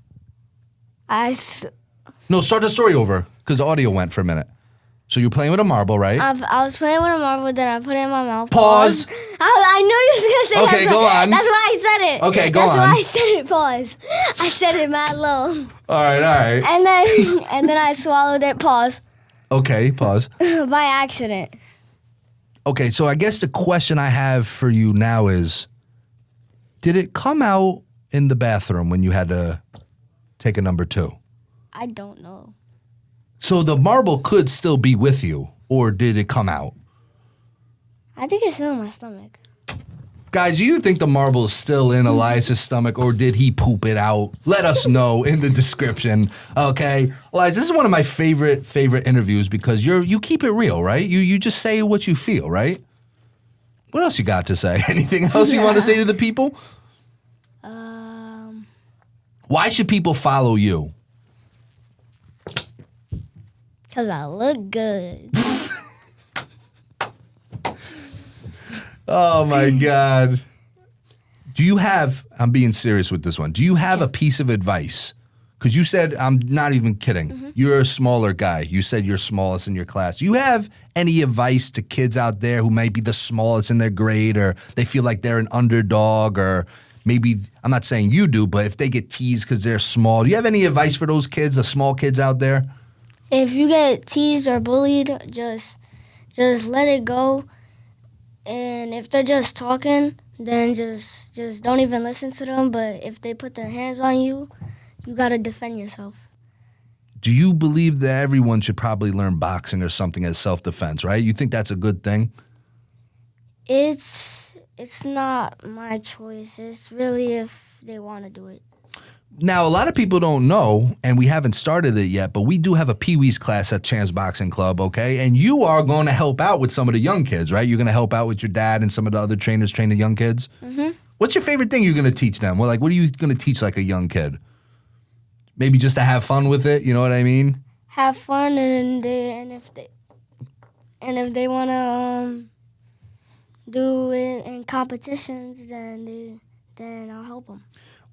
No, start the story over because the audio went for a minute. So you're playing with a marble, right? I was playing with a marble, then I put it in my mouth. Pause. I knew you was going to say that. Okay, go on. That's why I said it. Okay, go on. That's why I said it. Pause. I said it mad low. All right. And then I swallowed it. Pause. Okay, pause. By accident. Okay, so I guess the question I have for you now is, did it come out in the bathroom when you had to take a number 2? I don't know. So the marble could still be with you, or did it come out? I think it's still in my stomach. Guys, do you think the marble is still in Elias' stomach, or did he poop it out? Let us know in the description, okay? Elias, this is one of my favorite interviews because you keep it real, right? You just say what you feel, right? What else you got to say? Anything else you want to say to the people? Why should people follow you? Because I look good. Oh, my God. Do you have, I'm being serious with this one, do you have a piece of advice? Because you said, I'm not even kidding, you're a smaller guy. You said you're smallest in your class. Do you have any advice to kids out there who might be the smallest in their grade, or they feel like they're an underdog, or maybe, I'm not saying you do, but if they get teased because they're small, do you have any advice for those kids, the small kids out there? If you get teased or bullied, just let it go. And if they're just talking, then just don't even listen to them. But if they put their hands on you, you got to defend yourself. Do you believe that everyone should probably learn boxing or something as self-defense, right? You think that's a good thing? It's not my choice. It's really if they want to do it. Now, a lot of people don't know, and we haven't started it yet, but we do have a Pee Wee's class at Champs Boxing Club, okay? And you are going to help out with some of the young kids, right? You're going to help out with your dad and some of the other trainers train the young kids? Mm-hmm. What's your favorite thing you're going to teach them? Well, like, what are you going to teach, like, a young kid? Maybe just to have fun with it, you know what I mean? Have fun, and if they want to do it in competitions, then I'll help them.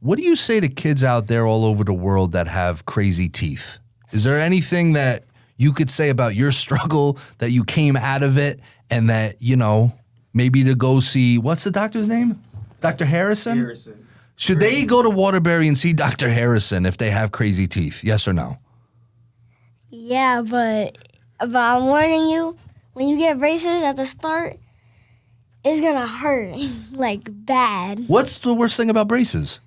What do you say to kids out there all over the world that have crazy teeth? Is there anything that you could say about your struggle, that you came out of it, and that, you know, maybe to go see, what's the doctor's name? Dr. Harrison? Harrison. Should they go to Waterbury and see Dr. Harrison if they have crazy teeth? Yes or no? Yeah, but I'm warning you, when you get braces at the start, It's gonna hurt, like bad. What's the worst thing about braces?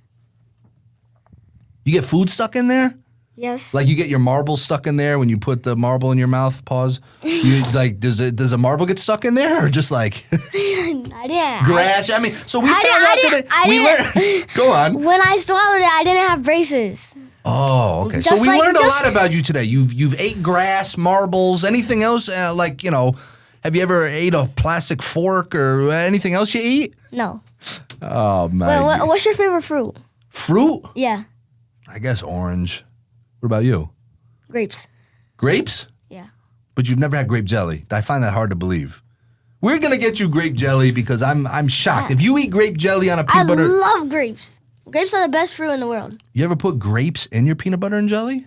You get food stuck in there? Yes. Like you get your marble stuck in there when you put the marble in your mouth. Pause. You, like, does a marble get stuck in there, or just like I didn't. grass? I mean, so we found out today. We learned. Go on. When I swallowed it, I didn't have braces. Oh, okay. Just So we like- learned a just- lot about you today. You've ate grass, marbles, anything else? Like, you know, have you ever ate a plastic fork or anything else you eat? No. Oh man. Wait, what's your favorite fruit? Fruit? Yeah, I guess orange. What about you? grapes. Grapes? Yeah. But you've never had grape jelly. I find that hard to believe. We're gonna get you grape jelly because I'm shocked. If you eat grape jelly on a I peanut butter, love grapes. Grapes are the best fruit in the world. you ever put grapes in your peanut butter and jelly?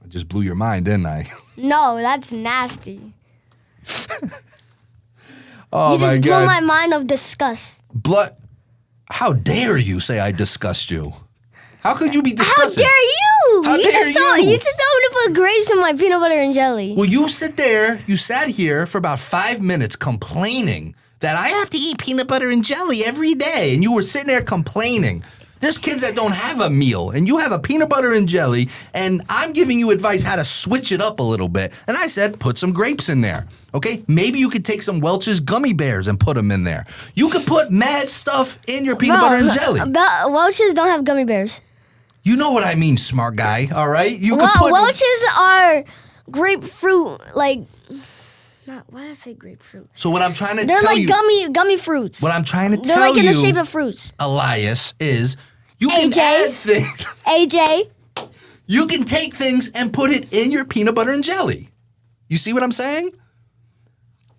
I just blew your mind, didn't I? No, that's nasty. Oh You my just blew god! my mind of disgust. Blood. How dare you say I disgust you? How could you be How disgusting? dare you? How you dare just told you? you just told me to put grapes in my peanut butter and jelly. Well, you sat here for about 5 minutes complaining that I have to eat peanut butter and jelly every day. And you were sitting there complaining. There's kids that don't have a meal, and you have a peanut butter and jelly, and I'm giving you advice how to switch it up a little bit. And I said, put some grapes in there. Okay? Maybe you could take some Welch's gummy bears and put them in there. You could put mad stuff in your peanut butter and jelly. Welch's don't have gummy bears. You know what I mean, smart guy, all right? You could put... Welch's are grapefruit, like... Not, why did I say grapefruit? So what I'm trying to They're tell like you... gummy fruits. What I'm trying to They're tell like in you... the shape of fruits. Elias, is you can AJ? add things. AJ, You can take things and put it in your peanut butter and jelly. You see what I'm saying?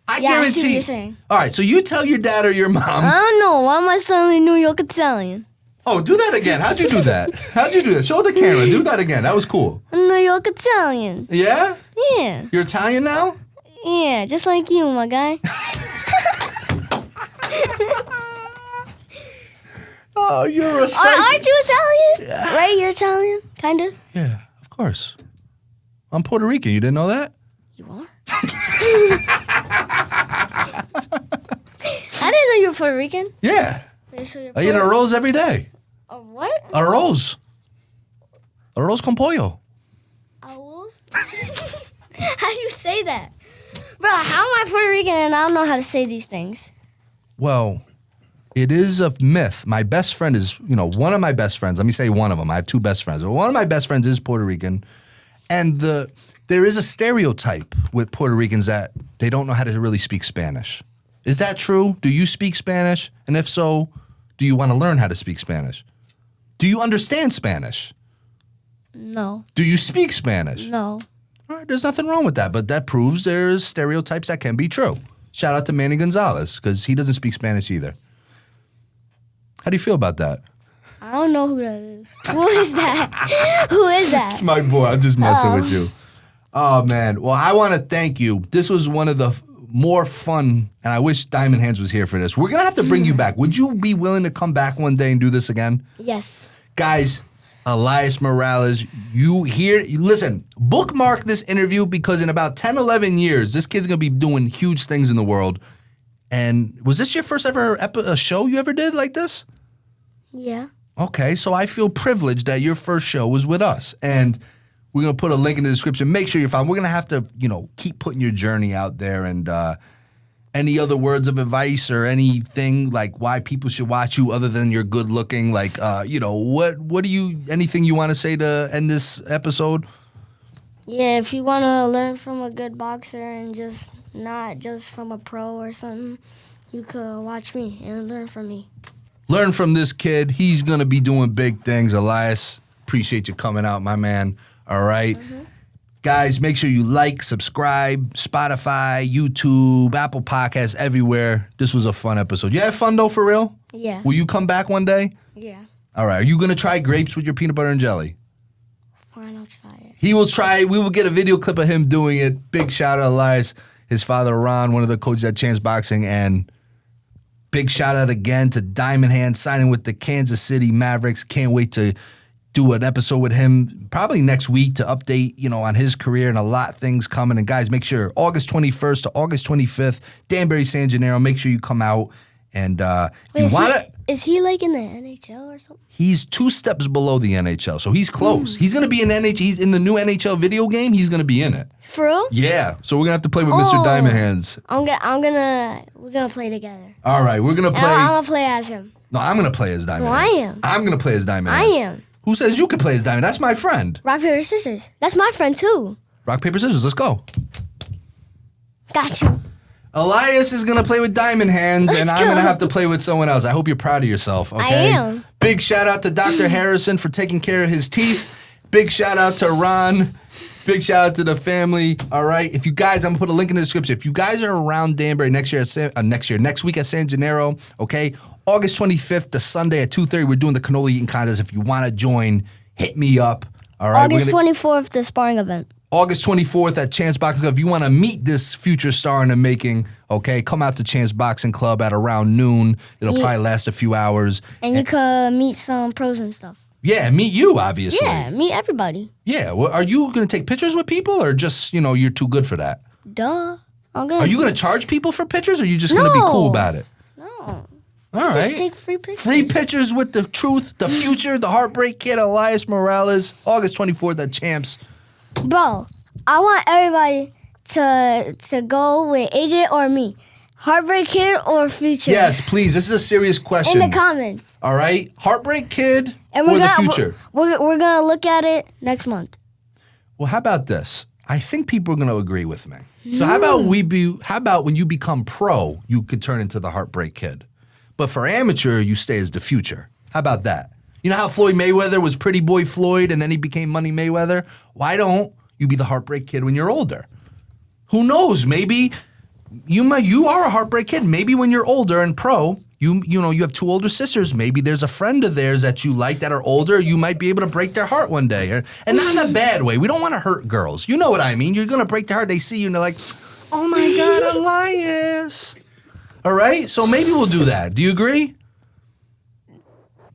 I Yeah, I guarantee. see what you're saying. All right, so you tell your dad or your mom. I don't know. Why am I suddenly New York Italian? Oh, do that again. How'd you do that? How'd you do that? Show the camera. Do that again. That was cool. I'm New York Italian. Yeah? Yeah. You're Italian now? Yeah, just like you, my guy. Oh, you're a psycho. Aren't you Italian? Yeah. Right? You're Italian? Kind of? Yeah, of course. I'm Puerto Rican. You didn't know that? You are? I didn't know you were Puerto Rican. Yeah. So you're I eat arroz every day. A what? Arroz. Arroz con pollo. Owls? How do you say that? Bro, how am I Puerto Rican and I don't know how to say these things? Well, it is a myth. My best friend is, one of my best friends. Let me say one of them. I have two best friends. One of my best friends is Puerto Rican. And there is a stereotype with Puerto Ricans that they don't know how to really speak Spanish. Is that true? Do you speak Spanish? And if so, do you want to learn how to speak Spanish? Do you understand Spanish? No. Do you speak Spanish? No. All right, there's nothing wrong with that, but that proves there's stereotypes that can be true. Shout out to Manny Gonzalez, because he doesn't speak Spanish either. How do you feel about that? I don't know who that is. Who is that? Who is that? It's my boy. I'm just messing with you. Oh, man. Well, I want to thank you. This was one of the more fun, and I wish Diamond Hands was here for this. We're going to have to bring you back. Would you be willing to come back one day and do this again? Yes. Guys, Elias Morales, listen, bookmark this interview because in about 10, 11 years, this kid's going to be doing huge things in the world. And was this your first ever show you ever did like this? Yeah. Okay, so I feel privileged that your first show was with us. And we're going to put a link in the description. Make sure you're found. We're going to have to, keep putting your journey out there. And any other words of advice or anything like why people should watch you other than you're good looking? Like, anything you want to say to end this episode? Yeah, if you want to learn from a good boxer and just not just from a pro or something, you could watch me and learn from me. Learn from this kid. He's going to be doing big things. Elias, appreciate you coming out, my man. All right. Mm-hmm. Guys, make sure you like, subscribe, Spotify, YouTube, Apple Podcasts, everywhere. This was a fun episode. You had fun, though, for real? Yeah. Will you come back one day? Yeah. All right. Are you going to try grapes with your peanut butter and jelly? Fine, I'll try it. He will try it. We will get a video clip of him doing it. Big shout out, Elias. His father, Ron, one of the coaches at Chance Boxing. And big shout out again to Diamond Hand signing with the Kansas City Mavericks. Can't wait to do an episode with him probably next week to update, on his career and a lot of things coming. And guys, make sure August 21st to August 25th, Danbury, San Gennaro, make sure you come out. And if you want to... Is he like in the NHL or something? He's 2 steps below the NHL, so he's close. He's going to be in NHL. He's in the new NHL video game. He's going to be in it. For real? Yeah. So we're going to have to play with Mr. Diamond Hands. We're going to play together. All right. We're going to play. I'm going to play as him. No, I'm going to play as Diamond No, Hands. I am. I'm going to play as Diamond Hands. I am. Who says you can play as Diamond? That's my friend. Rock, paper, scissors. That's my friend, too. Rock, paper, scissors. Let's go. Got you. Elias is going to play with Diamond Hands, and I'm going to have to play with someone else. I hope you're proud of yourself, okay? I am. Big shout out to Dr. Harrison for taking care of his teeth. Big shout out to Ron. Big shout out to the family. All right. If you guys, I'm going to put a link in the description. If you guys are around Danbury next week at San Gennaro, okay? August 25th, the Sunday at 2:30, we're doing the cannoli eating contest. If you want to join, hit me up. All right. August 24th, the sparring event. August 24th at Chance Boxing Club. If you want to meet this future star in the making, okay, come out to Chance Boxing Club at around noon. It'll probably last a few hours. And you could meet some pros and stuff. Yeah, meet you, obviously. Yeah, meet everybody. Yeah. Well, are you going to take pictures with people or just, you're too good for that? Duh. Are you going to charge people for pictures or are you just going to be cool about it? No. All right. Just take free pictures. Free pictures with the truth, the future, the Heartbreak Kid, Elias Morales, August 24th at Champs. Bro, I want everybody to go with AJ or me. Heartbreak Kid or Future? Yes, please. This is a serious question. In the comments. All right? Heartbreak Kid and or the Future? We're going to look at it next month. Well, how about this? I think people are going to agree with me. So how about when you become pro, you could turn into the Heartbreak Kid. But for amateur, you stay as the Future. How about that? You know how Floyd Mayweather was Pretty Boy Floyd and then he became Money Mayweather? Why don't you be the Heartbreak Kid when you're older? Who knows? Maybe you are a Heartbreak Kid. Maybe when you're older and pro, you have 2 older sisters. Maybe there's a friend of theirs that you like that are older. You might be able to break their heart one day. And not in a bad way. We don't want to hurt girls. You know what I mean? You're going to break their heart. They see you and they're like, oh my God, Elias. All right? So maybe we'll do that. Do you agree?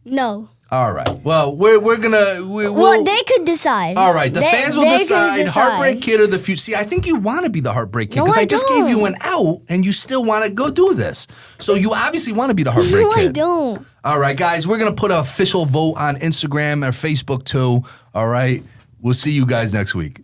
No. All right. Well, we're gonna. Well, they could decide. All right. The fans will decide. Heartbreak Kid or the Future. See, I think you want to be the Heartbreak Kid because I just gave you an out, and you still want to go do this. So you obviously want to be the Heartbreak Kid. No, I don't. All right, guys. We're gonna put an official vote on Instagram or Facebook too. All right. We'll see you guys next week.